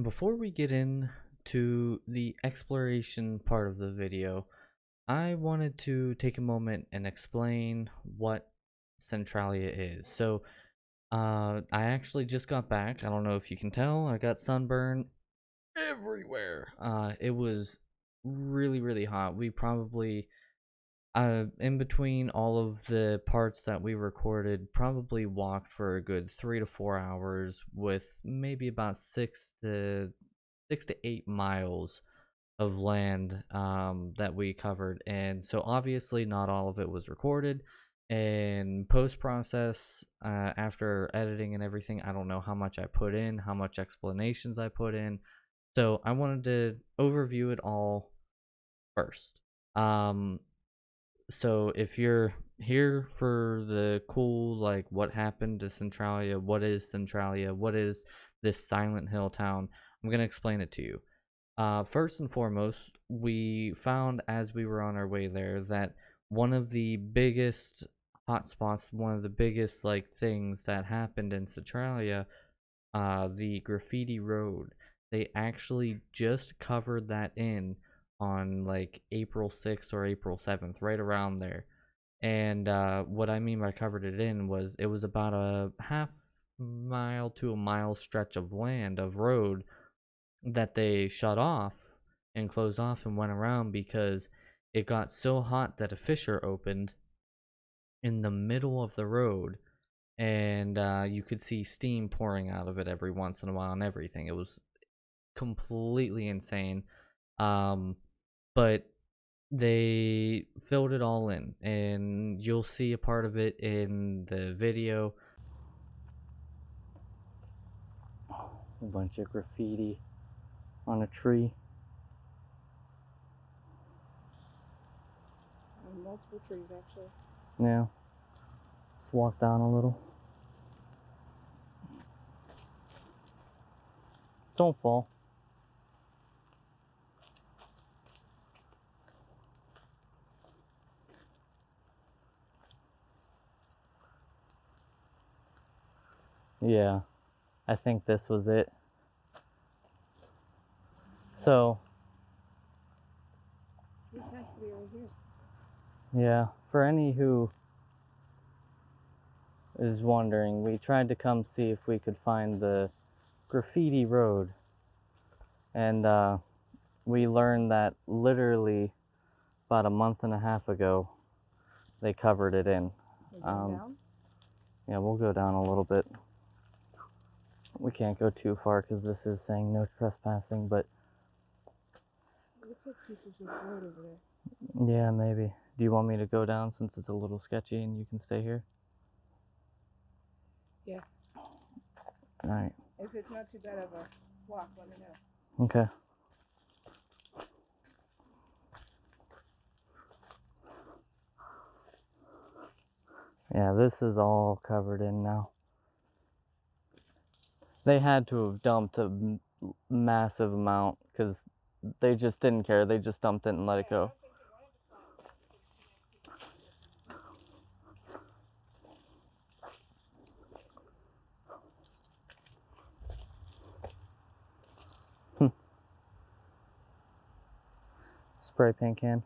Before we get into the exploration part of the video, I wanted to take a moment and explain what Centralia is. I actually just got back. I don't know if you can tell. I got sunburn everywhere. It was really, really hot. We probably, in between all of the parts that we recorded, probably walked for a good 3 to 4 hours with maybe about 6 to 8 miles of land that we covered. And so obviously not all of it was recorded. And post process, after editing and everything, I don't know how much I put in, how much explanations I put in. So I wanted to overview it all first. Um, so if you're here for the cool, like, what happened to Centralia, what is Centralia, what is this Silent Hill town, I'm going to explain it to you. First and foremost, we found as we were on our way there that one of the biggest hotspots, one of the biggest like things that happened in Centralia, the Graffiti Road. They actually just covered that in on like April 6th or April 7th, right around there. And what I mean by covered it in was it was about a half mile to a mile stretch of land, of road, that they shut off and closed off and went around because it got so hot that a fissure opened in the middle of the road, and you could see steam pouring out of it every once in a while and everything. It was completely insane. Um, but they filled it all in, and you'll see a part of it in the video. A bunch of graffiti on a tree. Multiple trees, actually. Yeah. Let's walk down a little. Don't fall. Yeah, I think this was it. So, This has to be right here. yeah, for any who is wondering, we tried to come see if we could find the Graffiti Road, and we learned that literally about a month and a half ago they covered it in. Down? Yeah, we'll go down a little bit. We can't go too far because this is saying no trespassing, but It looks like pieces of wood over there. yeah, maybe. Do you want me to go down since it's a little sketchy and you can stay here? Yeah. All right. If it's not too bad of a walk, let me know. Okay. Yeah, this is all covered in now. They had to have dumped a massive amount because they just didn't care. They just dumped it and let it go. Spray paint can.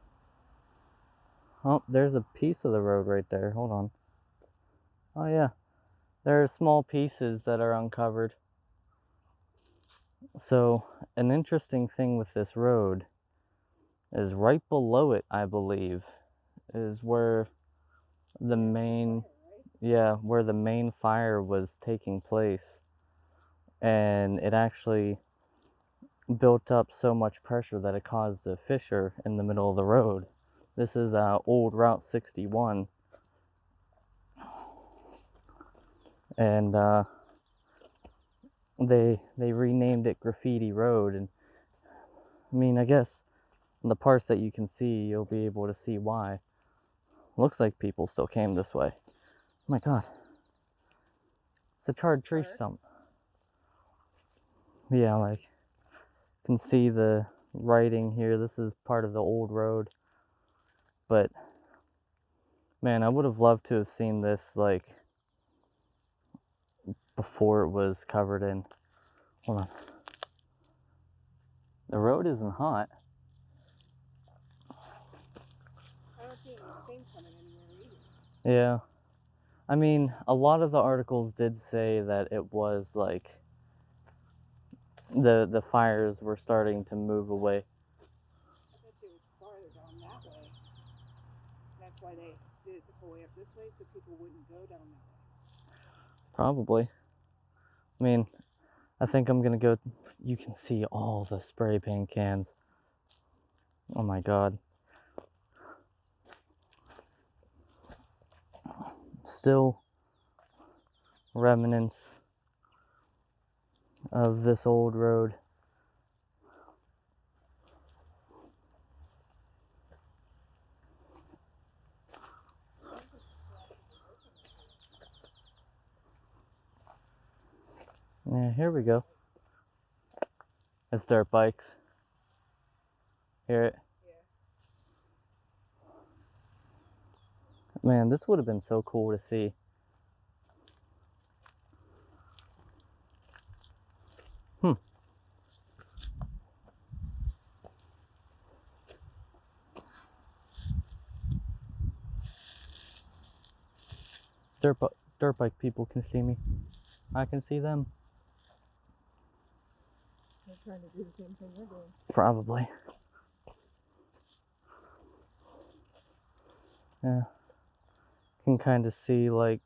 Oh, there's a piece of the road right there. Hold on. Oh, yeah. There are small pieces that are uncovered. So, an interesting thing with this road is right below it, I believe, is where the main, yeah, where the main fire was taking place. And it actually built up so much pressure that it caused a fissure in the middle of the road. This is old Route 61. And they renamed it Graffiti Road. And I mean, I guess in the parts that you can see, you'll be able to see why. Looks like people still came this way. Oh my god. It's a charred tree stump. Yeah, like, you can see the writing here. This is part of the old road. But, man, I would have loved to have seen this, like, before it was covered in. Hold on. The road isn't hot. I don't see any steam coming anywhere either. Yeah. I mean, a lot of the articles did say that it was like the fires were starting to move away. I bet you it was farther down that way. That's why they did it the whole way up this way, so people wouldn't go down that way. Probably. I mean, I think I'm gonna go. You can see all the spray paint cans. Oh my god. Still remnants of this old road. Yeah, here we go. It's dirt bikes. Hear it? Yeah. Man, this would have been so cool to see. Dirt bike people can see me. I can see them. They're trying to do the same thing we're doing. Probably. Yeah. Can kind of see, like,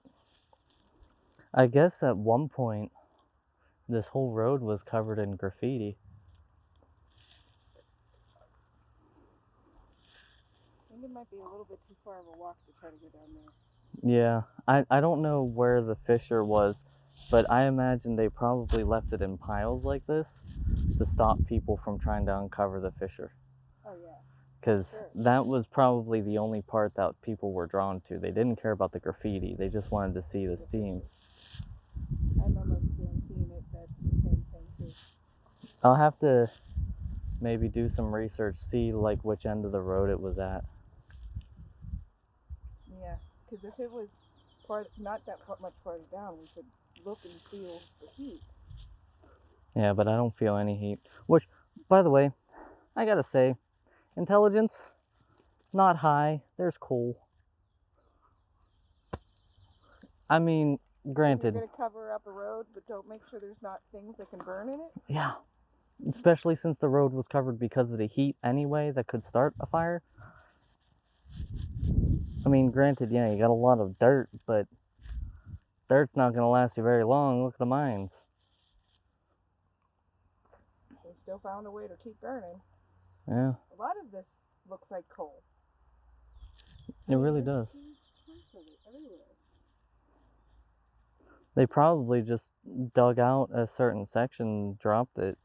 I guess at one point this whole road was covered in graffiti. I think it might be a little bit too far of a walk to try to go down there. Yeah, I don't know where the fissure was, but I imagine they probably left it in piles like this to stop people from trying to uncover the fissure. Oh yeah. Because Sure. that was probably the only part that people were drawn to. They didn't care about the graffiti, they just wanted to see the steam. I'm almost guaranteeing that's the same thing too. I'll have to maybe do some research, see like which end of the road it was at. Yeah, because if it was not that much farther down, we could look and feel the heat. Yeah, but I don't feel any heat. Which, by the way, I gotta say, intelligence, not high. There's coal. I mean, granted. You're gonna cover up a road, but don't make sure there's not things that can burn in it? Yeah. Especially since the road was covered because of the heat anyway that could start a fire. I mean, granted, yeah, you got a lot of dirt, but dirt's not gonna last you very long. Look at the mines. They still found a way to keep burning. Yeah. A lot of this looks like coal. It really does. Everywhere. They probably just dug out a certain section, dropped it.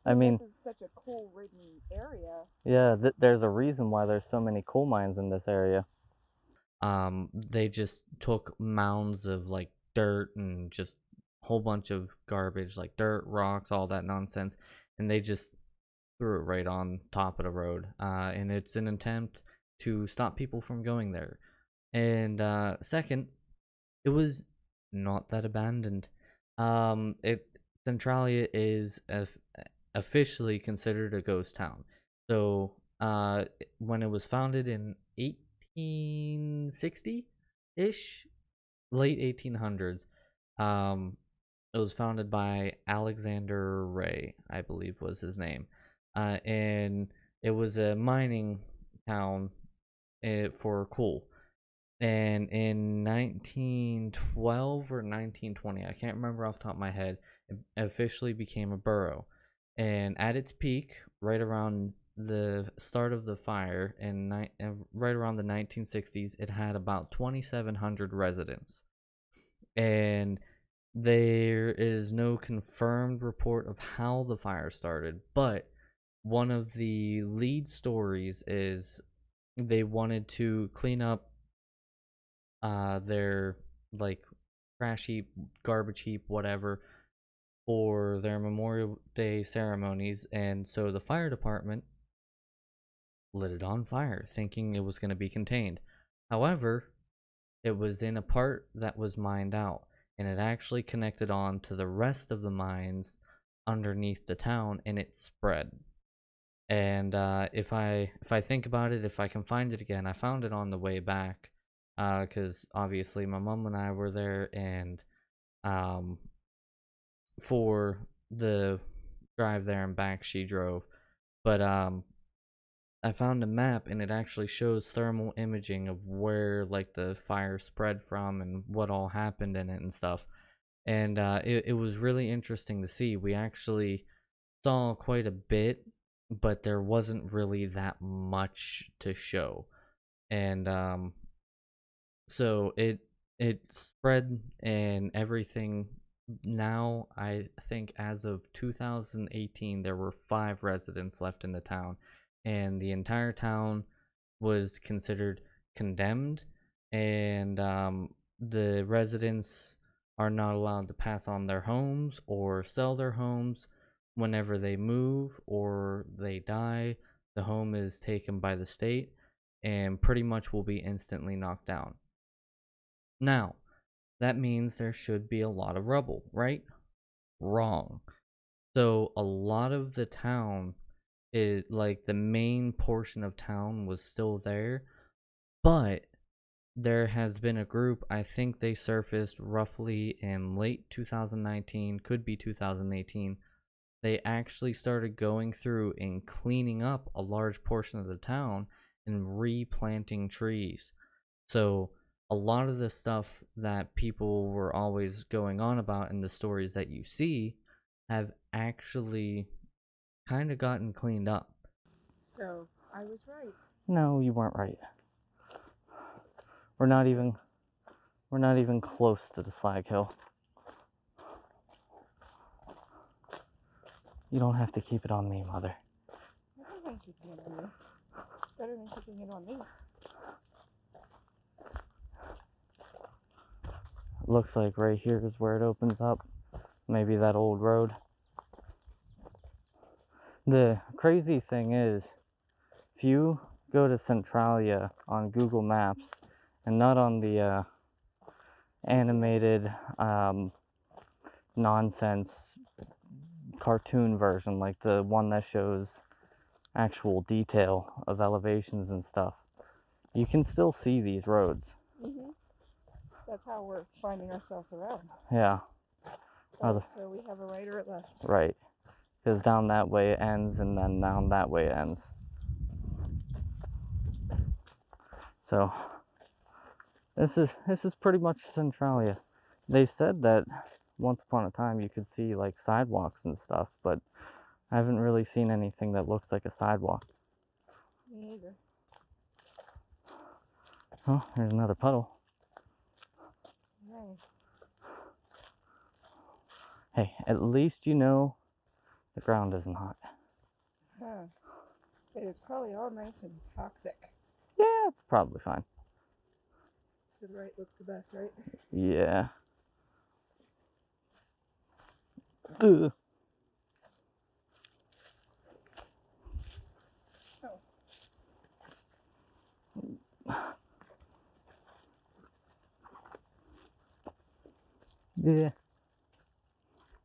I mean, this is such a coal-ridden area. Yeah, there's a reason why there's so many coal mines in this area. They just took mounds of like dirt and just a whole bunch of garbage, like dirt, rocks, all that nonsense, and they just threw it right on top of the road. And it's an attempt to stop people from going there. And second, it was not that abandoned. Centralia is officially considered a ghost town. So when it was founded in 1860-ish, late 1800s, it was founded by Alexander Ray, I believe was his name, and it was a mining town for coal. And in 1912 or 1920, I can't remember off the top of my head, it officially became a borough. And at its peak, right around the start of the fire, right around the 1960s, it had about 2,700 residents. And there is no confirmed report of how the fire started, but one of the lead stories is they wanted to clean up their like trash heap, garbage heap, whatever, for their Memorial Day ceremonies, and so the fire department lit it on fire, thinking it was going to be contained. However, it was in a part that was mined out, and it actually connected on to the rest of the mines underneath the town, and it spread. And if I think about it, if I can find it again, I found it on the way back, because obviously my mom and I were there, and um, for the drive there and back, she drove. But I found a map, and it actually shows thermal imaging of where like the fire spread from and what all happened in it and stuff. And it was really interesting to see. We actually saw quite a bit, but there wasn't really that much to show. And so it spread and everything. Now I think as of 2018 there were 5 residents left in the town, and the entire town was considered condemned. And the residents are not allowed to pass on their homes or sell their homes. Whenever they move or they die, the home is taken by the state and pretty much will be instantly knocked down. Now, that means there should be a lot of rubble, right? Wrong. So a lot of the town is like the main portion of town was still there, but there has been a group, I think they surfaced roughly in late 2019, could be 2018. They actually started going through and cleaning up a large portion of the town and replanting trees. So a lot of the stuff that people were always going on about in the stories that you see have actually kind of gotten cleaned up. So I was right. No, you weren't right. We're not even close to the slag hill. You don't have to keep it on me, Mother. I don't think keeping it on you. Better than keeping it on me. Looks like right here is where it opens up. Maybe that old road. The crazy thing is, if you go to Centralia on Google Maps and not on the animated nonsense cartoon version, like the one that shows actual detail of elevations and stuff, you can still see these roads. Mm-hmm. That's how we're finding ourselves around. Yeah. So we have a right or a left. Right. Because down that way it ends, and then down that way it ends. So this is pretty much Centralia. They said that once upon a time you could see like sidewalks and stuff, but I haven't really seen anything that looks like a sidewalk. Me either. Oh, there's another puddle. Right. Hey, at least you know the ground isn't hot. Huh. It is probably all nice and toxic. Yeah, it's probably fine. The right looks the best, right? Yeah. Ugh. Yeah.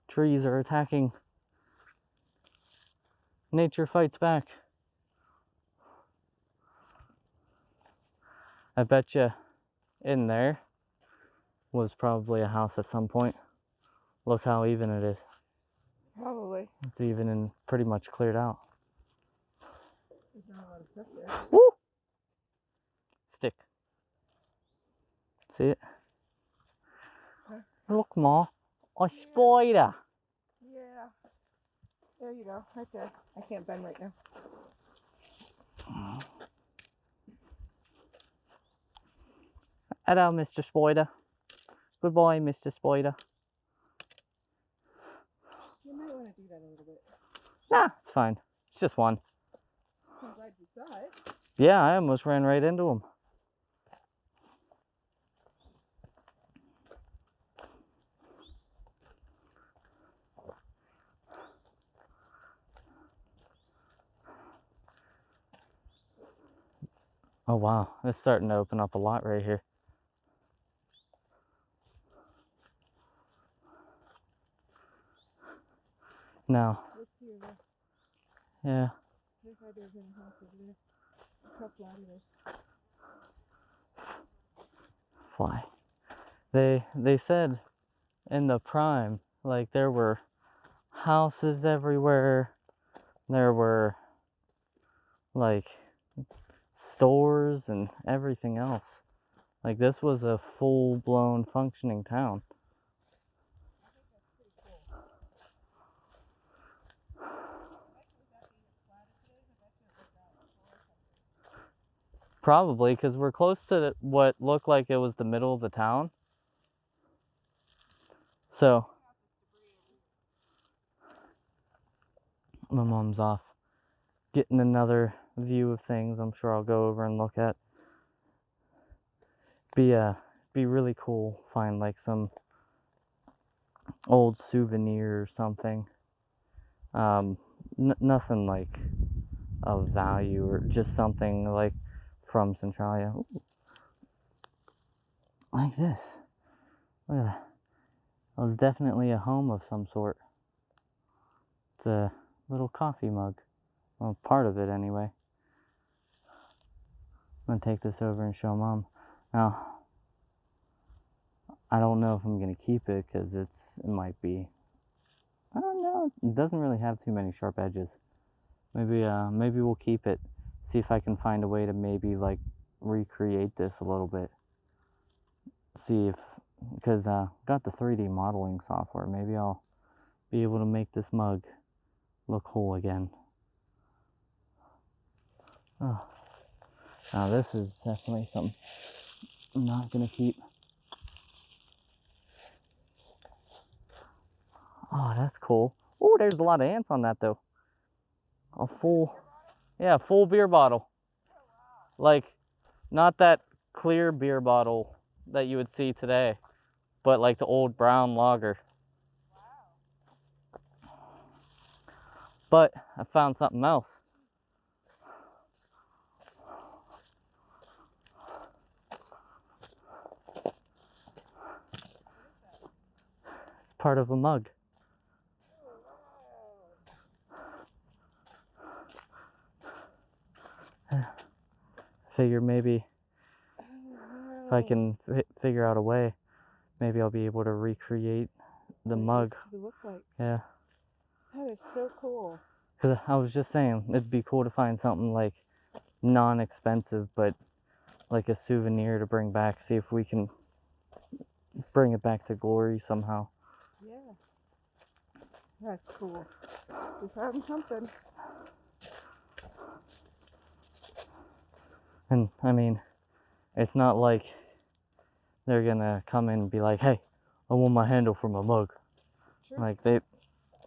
Trees are attacking. Nature fights back. I bet you in there was probably a house at some point. Look how even it is. Probably. It's even and pretty much cleared out. There's not a lot of stuff there. Woo! Stick. See it? Huh? Look, Ma. A spider. Yeah. There you go. Right there. I can't bend right now. Hello, Mr. Spider. Goodbye, Mr. Spider. You might want to do that a little bit. Nah, it's fine. It's just one. I'm glad you saw it. Yeah, I almost ran right into him. Oh wow, it's starting to open up a lot right here. Now, yeah, They thought there was a house over there. A couple out of this. Fly. They said in the prime, like there were houses everywhere. There were like stores and everything else. Like this was a full-blown functioning town. Probably because we're close to what looked like it was the middle of the town. So my mom's off getting another view of things. I'm sure I'll go over and look at. Be really cool. Find like some old souvenir or something. Nothing like of value or just something like from Centralia. Ooh. Like this. Look at that. It was definitely a home of some sort. It's a little coffee mug. Well, part of it anyway. I'm gonna take this over and show Mom. Now, I don't know if I'm gonna keep it because it might be. I don't know. It doesn't really have too many sharp edges. Maybe we'll keep it. See if I can find a way to maybe like recreate this a little bit. See if, because got the 3D modeling software. Maybe I'll be able to make this mug look whole again. Oh, now this is definitely something I'm not gonna keep. Oh, that's cool. Oh, there's a lot of ants on that though. A full, yeah, full beer bottle. Like, not that clear beer bottle that you would see today, but like the old brown lager. But I found something else. It's part of a mug. Figure maybe if I can figure out a way, maybe I'll be able to recreate the mug. What it look like. Yeah. That is so cool. Because I was just saying, it'd be cool to find something like non-expensive, but like a souvenir to bring back. See if we can bring it back to glory somehow. Yeah. That's cool. We found something. And I mean, it's not like they're gonna come in and be like, hey, I want my handle for my mug. True. Like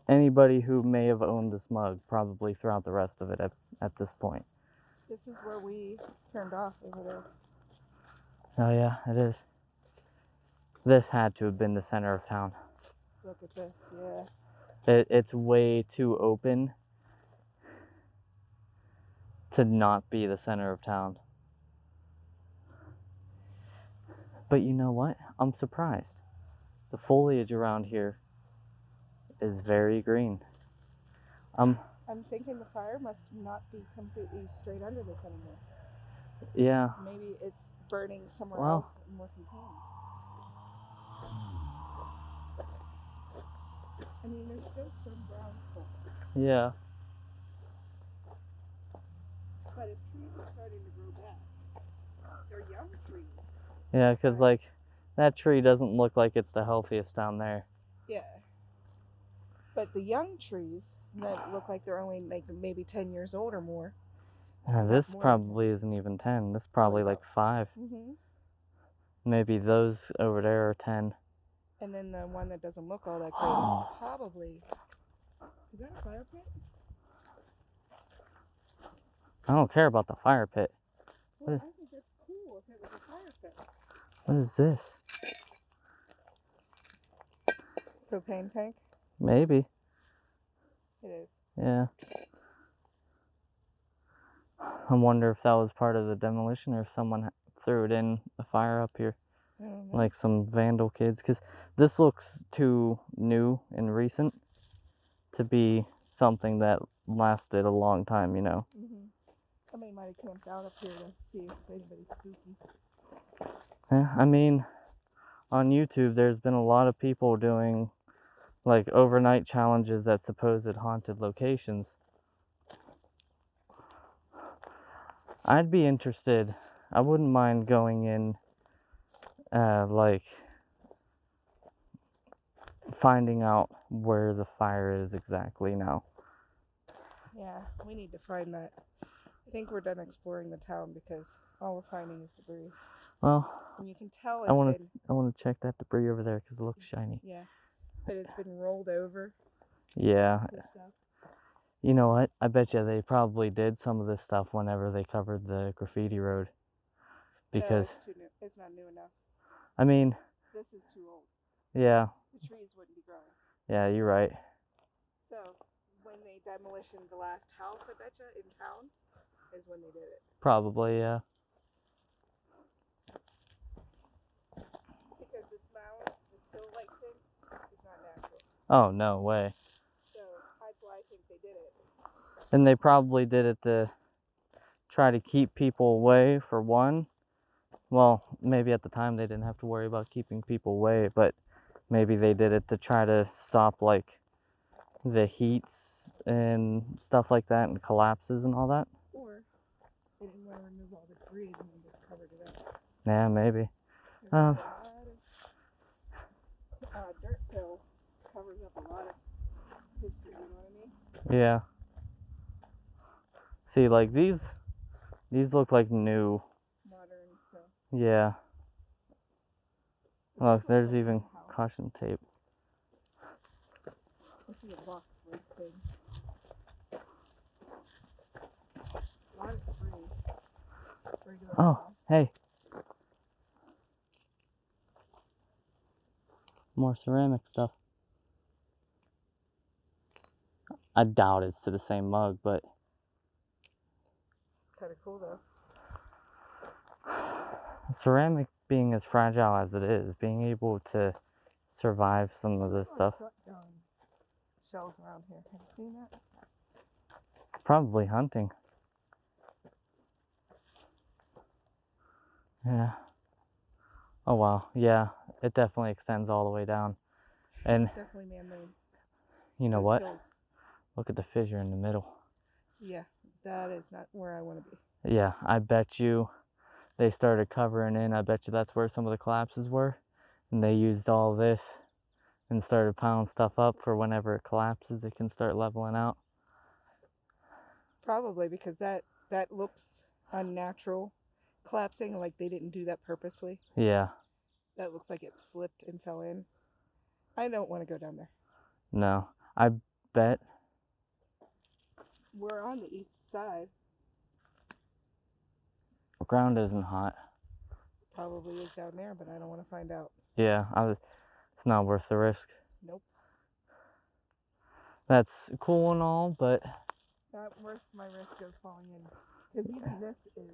anybody who may have owned this mug probably throughout the rest of it at this point. This is where we turned off over there. Oh yeah, it is. This had to have been the center of town. Look at this, yeah. It's way too open to not be the center of town. But you know what? I'm surprised. The foliage around here is very green. I'm thinking the fire must not be completely straight under this anymore. Yeah. Maybe it's burning somewhere else and more contained. I mean, there's still some brown stuff. Yeah. But the trees are starting to grow back. They're young trees. Yeah, because like that tree doesn't look like it's the healthiest down there. Yeah. But the young trees that look like they're only like maybe 10 years old or more. This probably isn't even 10. This is probably like 5. Mm-hmm. Maybe those over there are 10. And then the one that doesn't look all that great is probably... Is that a fire pit? I don't care about the fire pit. Well, I think that's cool if it was a fire pit. What is this? Propane tank? Maybe. It is. Yeah. I wonder if that was part of the demolition or if someone threw it in a fire up here. I don't know. Like some vandal kids. Because this looks too new and recent to be something that lasted a long time, you know. Mm-hmm. Somebody might have camped out up here to see if anybody's spooky. Yeah, I mean, on YouTube, there's been a lot of people doing like overnight challenges at supposed haunted locations. I'd be interested. I wouldn't mind going in, like finding out where the fire is exactly now. Yeah, we need to find that. I think we're done exploring the town because all we're finding is debris. Well, And you can tell I it's want to check that debris over there because it looks shiny. yeah, but it's been rolled over. Yeah. This stuff. You know what? I bet you they probably did some of this stuff whenever they covered the Graffiti Road. Because, no, it's too new. It's not new enough. I mean, This is too old. yeah. The trees wouldn't be growing. Yeah, you're right. So, when they demolitioned the last house, I bet you, in town, is when they did it. Probably, yeah. Because this mound, this hill-like thing, is not natural. Oh, no way. So, that's why I think they did it. And they probably did it to try to keep people away, for one. Well, maybe at the time they didn't have to worry about keeping people away, but maybe they did it to try to stop, like, the heats and stuff like that and collapses and all that. Or they didn't want to remove all the debris and they just covered it up. Yeah, maybe. There's a lot of dirt fill covers up a lot of history, you know what I mean? Yeah. See, like these look like new. Modern stuff. Yeah. Look, there's even caution tape. This is a box like thing. A lot of debris. Regular Oh, house. hey. More ceramic stuff. I doubt it's to the same mug, but It's kind of cool though. ceramic being as fragile as it is, being able to survive some of this stuff. Shells around here. Have you seen that? Probably hunting. Yeah. Oh wow. Yeah, it definitely extends all the way down. And It's definitely man-made. you know Those what? hills. Look at the fissure in the middle. Yeah, that is not where I want to be. Yeah, I bet you they started covering in. I bet you that's where some of the collapses were. And they used all this and started piling stuff up for whenever it collapses, it can start leveling out. Probably because that looks unnatural, collapsing, like they didn't do that purposely. Yeah. That looks like it slipped and fell in. I don't want to go down there. No. I bet. We're on the east side. The ground isn't hot. Probably is down there, but I don't want to find out. Yeah, it's not worth the risk. Nope. That's cool and all, but Not worth my risk of falling in. Because even this is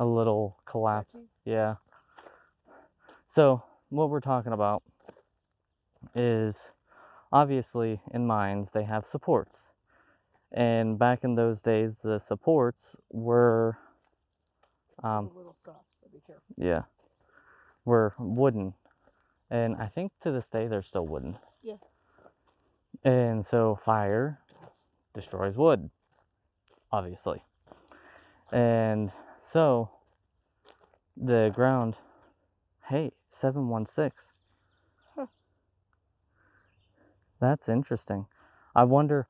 a little collapse. sketchy. Yeah. So, what we're talking about is obviously in mines they have supports. And back in those days, the supports were a little soft, so be careful. yeah, were wooden. And I think to this day they're still wooden. Yeah. And so fire destroys wood, obviously. And so the ground, hey, 716. Huh. That's interesting. I wonder,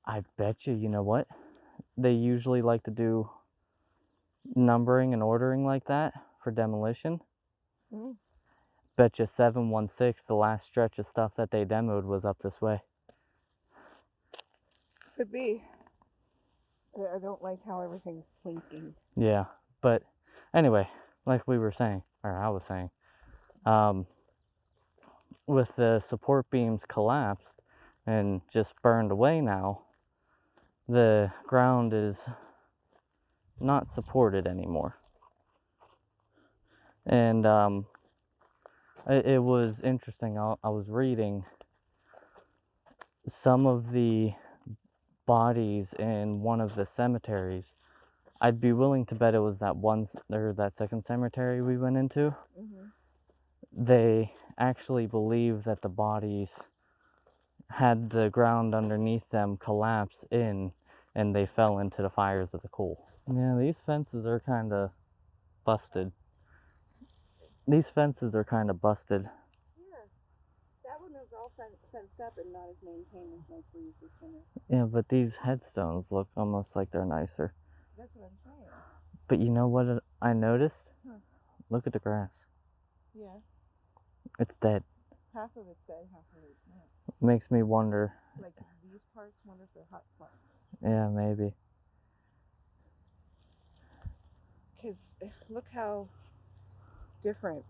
I bet you know what? They usually like to do numbering and ordering like that for demolition. Mm. Bet you 716, the last stretch of stuff that they demoed was up this way. Could be. I don't like how everything's slinking. Yeah, but anyway, like we were saying, or I was saying, with the support beams collapsed and just burned away now, the ground is not supported anymore. And it was interesting. I was reading some of the bodies in one of the cemeteries. I'd be willing to bet it was that second cemetery we went into. Mm-hmm. They actually believe that the bodies had the ground underneath them collapse in and they fell into the fires of the coal. Yeah, these fences are kind of busted. These fences are kind of busted. Yeah, that one is all fenced up and not as maintained as nicely as this one is. Yeah, but these headstones look almost like they're nicer. That's what I'm saying. But you know what I noticed? Huh. Look at the grass. Yeah, It's dead. half of it's dead, half of it's not. Makes me wonder. Like these parts, wonder if they're hot spots. Yeah, maybe. Because look how different.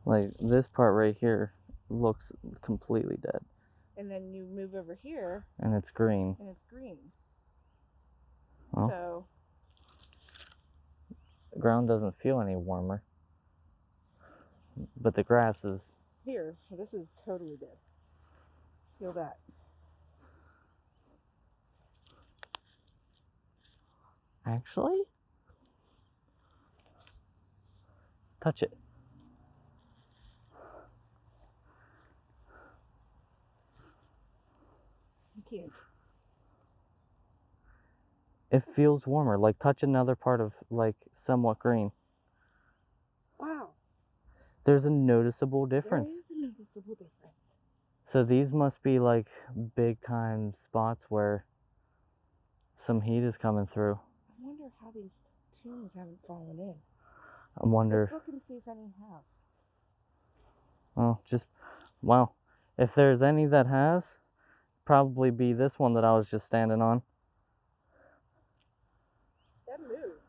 Like this part right here looks completely dead. And then you move over here And it's green. and it's green. Oh. So The ground doesn't feel any warmer. But the grass is... here, this is totally dead. Feel that. Actually? Touch it. You can't. It feels warmer. Like touch another part of like somewhat green. Wow. There's a noticeable difference. There is a noticeable difference. So these must be like big time spots where some heat is coming through. I wonder how these tombs haven't fallen in. I wonder. Let's look and see if any have. Oh, just wow. If there's any that has, probably be this one that I was just standing on. That moved.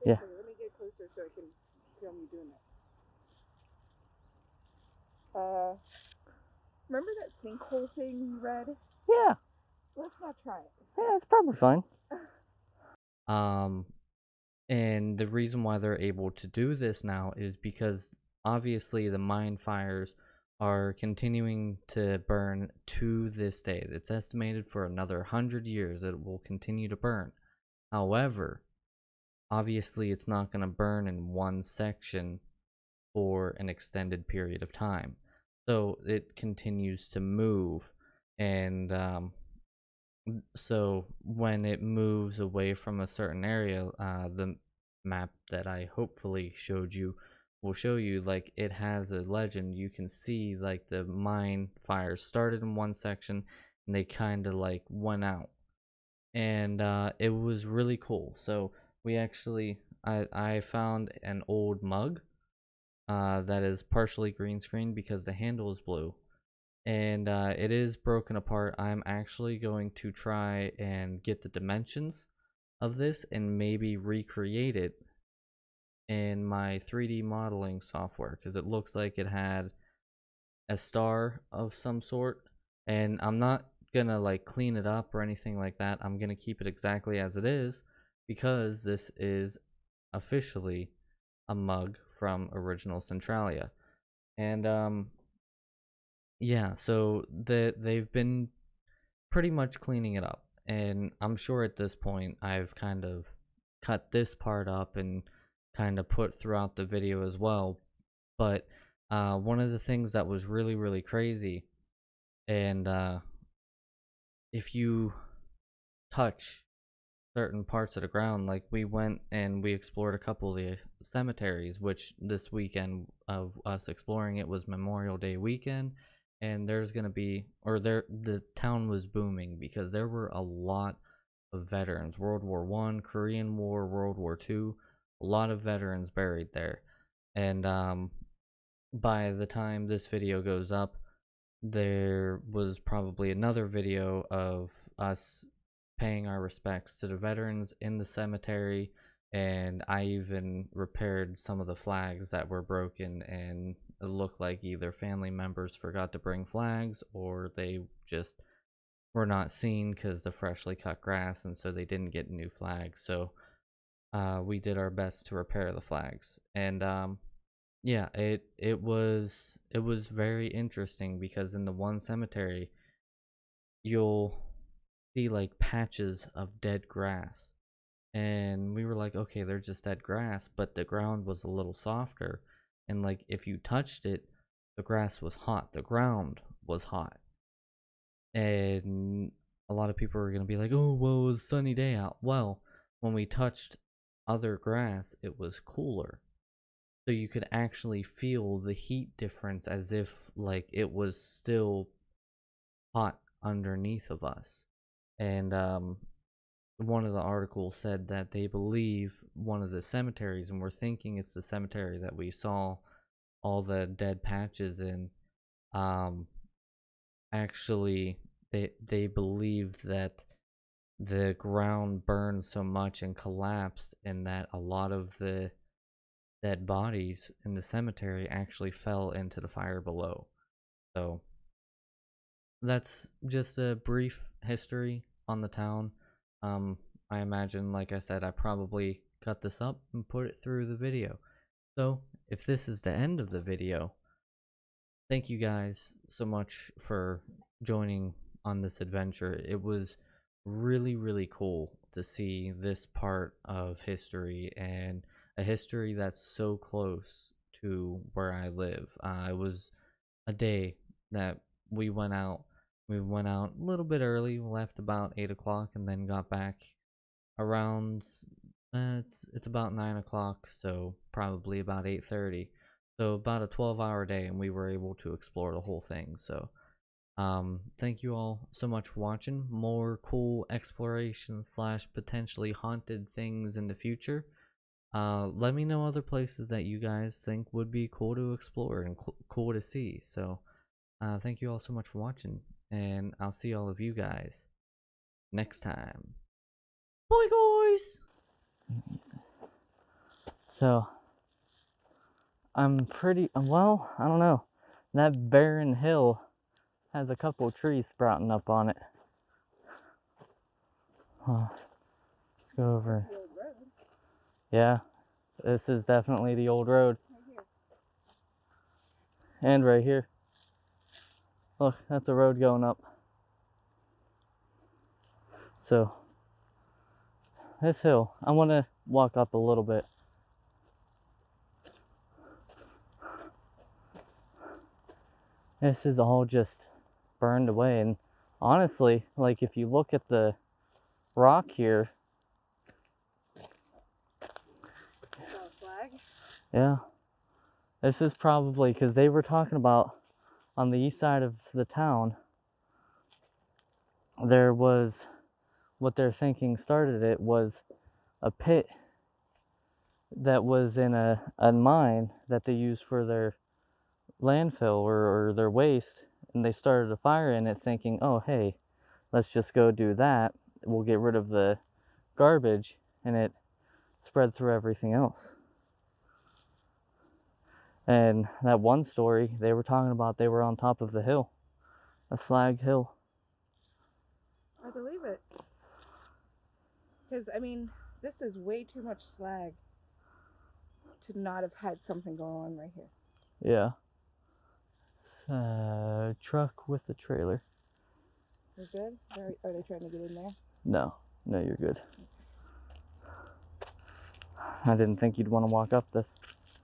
Yeah. Let me get closer so I can film you doing that. Remember that sinkhole thing you read? Yeah. Let's not try it. Yeah, it's probably fine. And the reason why they're able to do this now is because obviously the mine fires are continuing to burn to this day. It's estimated for another 100 years that it will continue to burn. However, obviously it's not going to burn in one section for an extended period of time. So it continues to move, and so when it moves away from a certain area, the map that I hopefully showed you will show you like it has a legend. You can see like the mine fires started in one section and they kind of like went out, and it was really cool. So we actually I found an old mug that is partially green screen because the handle is blue, and it is broken apart. I'm actually going to try and get the dimensions of this and maybe recreate it in my 3D modeling software, because it looks like it had a star of some sort, and I'm not gonna like clean it up or anything like that. I'm gonna keep it exactly as it is because this is officially a mug from original Centralia. And yeah, so they've been pretty much cleaning it up, and I'm sure at this point I've kind of cut this part up and kind of put throughout the video as well. But one of the things that was really crazy, and if you touch certain parts of the ground, like we went and we explored a couple of the cemeteries, which this weekend of us exploring it was Memorial Day weekend, and there's gonna be, or there, the town was booming because there were a lot of veterans, World War One, Korean War, World War Two, a lot of veterans buried there. And by the time this video goes up, there was probably another video of us paying our respects to the veterans in the cemetery, and I even repaired some of the flags that were broken, and it looked like either family members forgot to bring flags or they just were not seen because the freshly cut grass, and so they didn't get new flags. So we did our best to repair the flags, and yeah, it was very interesting because in the one cemetery you'll see like patches of dead grass. And we were like, okay, they're just dead grass, but the ground was a little softer. And like if you touched it, the grass was hot, the ground was hot. And a lot of people are going to be like, oh, well, it was a sunny day out. Well, when we touched other grass, it was cooler. So you could actually feel the heat difference as if like it was still hot underneath of us. And one of the articles said that they believe one of the cemeteries, and we're thinking it's the cemetery that we saw all the dead patches in. Um, actually, they believed that the ground burned so much and collapsed, and that a lot of the dead bodies in the cemetery actually fell into the fire below. So that's just a brief history on the town. Um, I imagine, like I said, I probably cut this up and put it through the video. So if this is the end of the video, thank you guys so much for joining on this adventure. It was really, really cool to see this part of history, and a history that's so close to where I live. It was a day that we went out. We went out a little bit early, left about 8 o'clock, and then got back around, it's about 9 o'clock, so probably about 8:30. So about a 12-hour day, and we were able to explore the whole thing. So thank you all so much for watching. More cool exploration slash potentially haunted things in the future. Let me know other places that you guys think would be cool to explore and cool to see. So thank you all so much for watching, and I'll see all of you guys next time. Bye, guys! So, I'm pretty, well, I don't know. That barren hill has a couple of trees sprouting up on it. Let's go over. The old road. Yeah, this is definitely the old road. Right here. And right here. Look, that's a road going up. So, this hill, I want to walk up a little bit. This is all just burned away, and honestly, like if you look at the rock here, It's all slag. yeah, this is probably, because they were talking about on the east side of the town, there was, what they're thinking started it was a pit that was in a mine that they used for their landfill or their waste, and they started a fire in it thinking, oh hey, let's just go do that, we'll get rid of the garbage, and it spread through everything else. And that one story they were talking about, they were on top of the hill, a slag hill. I believe it. Because, I mean, this is way too much slag to not have had something going on right here. Yeah. Truck with the trailer. You're good? Are they trying to get in there? No, you're good. I didn't think you'd want to walk up this.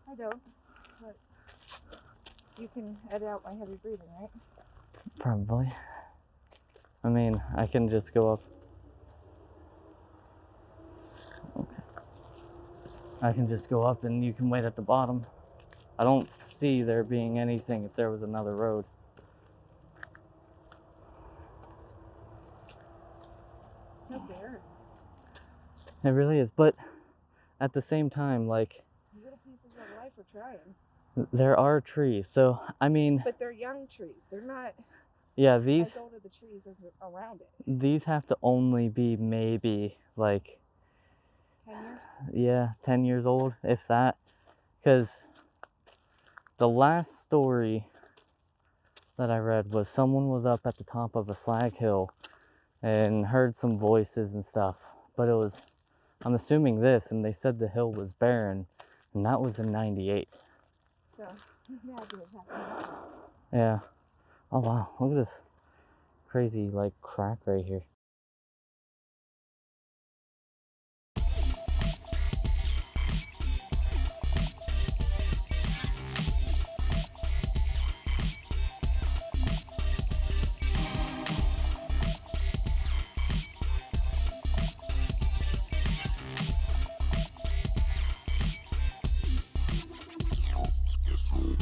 I don't. But you can edit out my heavy breathing, right? Probably. I mean, I can just go up. Okay. I can just go up and you can wait at the bottom. I don't see there being anything if there was another road. So bare. It really is, but at the same time, like, Little pieces of life are trying. there are trees, so I mean, But they're young trees. They're not yeah, these as old as the trees around it. these have to only be maybe like 10 years? yeah, 10 years old, if that, because the last story that I read was someone was up at the top of a slag hill and heard some voices and stuff, but it was, I'm assuming this, and they said the hill was barren, and that was in 98. So, imagine it happening. Yeah. Oh wow, look at this crazy like crack right here.